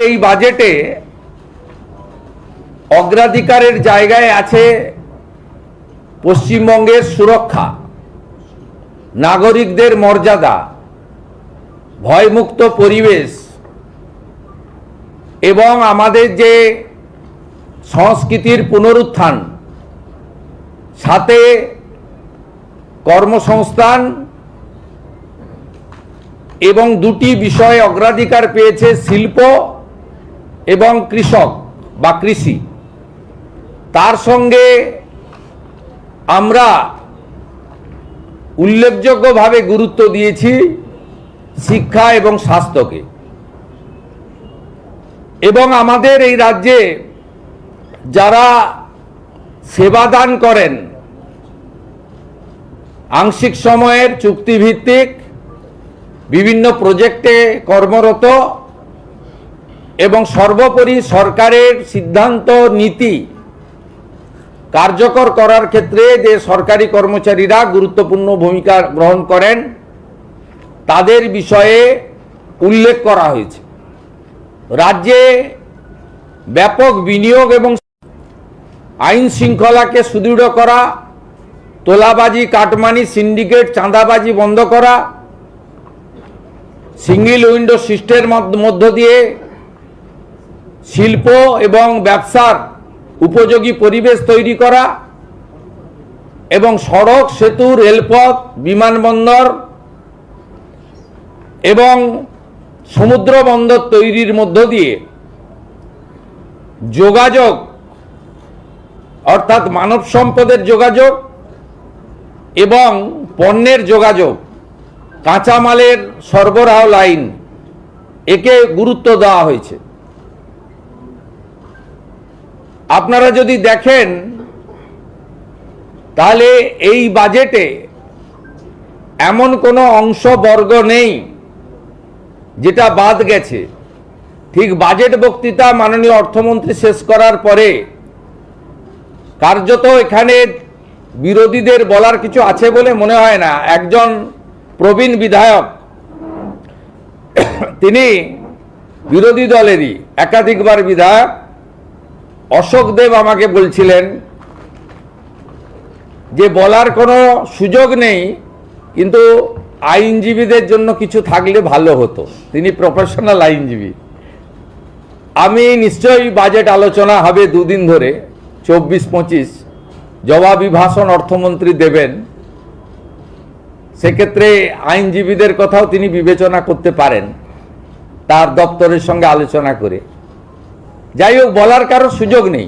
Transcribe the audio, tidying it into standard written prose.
এই বাজেটে অগ্রাধিকারের জায়গায় আছে পশ্চিমবঙ্গের সুরক্ষা, নাগরিকদের মর্যাদা, ভয়মুক্ত পরিবেশ এবং আমাদের যে সংস্কৃতির পুনরুত্থান, সাথে কর্মসংস্থান এবং দুটি বিষয়ে অগ্রাধিকার পেয়েছে শিল্প এবং কৃষক বা কৃষি। তার সঙ্গে আমরা উল্লেখযোগ্যভাবে গুরুত্ব দিয়েছি শিক্ষা এবং স্বাস্থ্যকে। এবং আমাদের এই রাজ্যে যারা সেবাদান করেন, আংশিক সময়ের চুক্তিভিত্তিক বিভিন্ন প্রজেক্টে কর্মরত এবং সর্বোপরি সরকারের সিদ্ধান্ত নীতি কার্যকর করার ক্ষেত্রে যে সরকারি কর্মচারীরা গুরুত্বপূর্ণ ভূমিকা গ্রহণ করেন, তাদের বিষয়ে উল্লেখ করা হয়েছে। রাজ্যে ব্যাপক বিনিয়োগ এবং আইন শৃঙ্খলাকে সুদৃঢ় করা, তোলাবাজি, কাটমানি, সিন্ডিকেট, চাঁদাবাজি বন্ধ করা, সিঙ্গেল উইন্ডো সিস্টেমের মধ্য দিয়ে শিল্প এবং ব্যবসার উপযোগী পরিবেশ তৈরি করা এবং সড়ক, সেতু, রেলপথ, বিমানবন্দর এবং সমুদ্র বন্দর তৈরির মধ্য দিয়ে যোগাযোগ, অর্থাৎ মানব সম্পদের যোগাযোগ এবং পণ্যের যোগাযোগ, কাঁচামালের সরবরাহ লাইন, একে গুরুত্ব দেওয়া হয়েছে। আপনারা যদি দেখেন তাহলে এই বাজেটে এমন কোনো অংশবর্গ নেই যেটা বাদ গেছে। ঠিক বাজেট বক্তৃতা মাননীয় অর্থমন্ত্রী শেষ করার পরে কার্যত এখানে বিরোধীদের বলার কিছু আছে বলে মনে হয় না। একজন প্রবীণ বিধায়ক, তিনি বিরোধী দলেরই একাধিকবার বিধায়ক, অশোক দেব আমাকে বলছিলেন যে বলার কোনো সুযোগ নেই, কিন্তু আইনজীবীদের জন্য কিছু থাকলে ভালো হতো। তিনি প্রফেশনাল আইনজীবী। আমি নিশ্চয়ই বাজেট আলোচনা হবে দুদিন ধরে, 24-25 জবাবি ভাষণ অর্থমন্ত্রী দেবেন। সেক্ষেত্রে আইনজীবীদের কথাও তিনি বিবেচনা করতে পারেন তার দপ্তরের সঙ্গে আলোচনা করে। যাই হোক, বলার কারো সুযোগ নেই।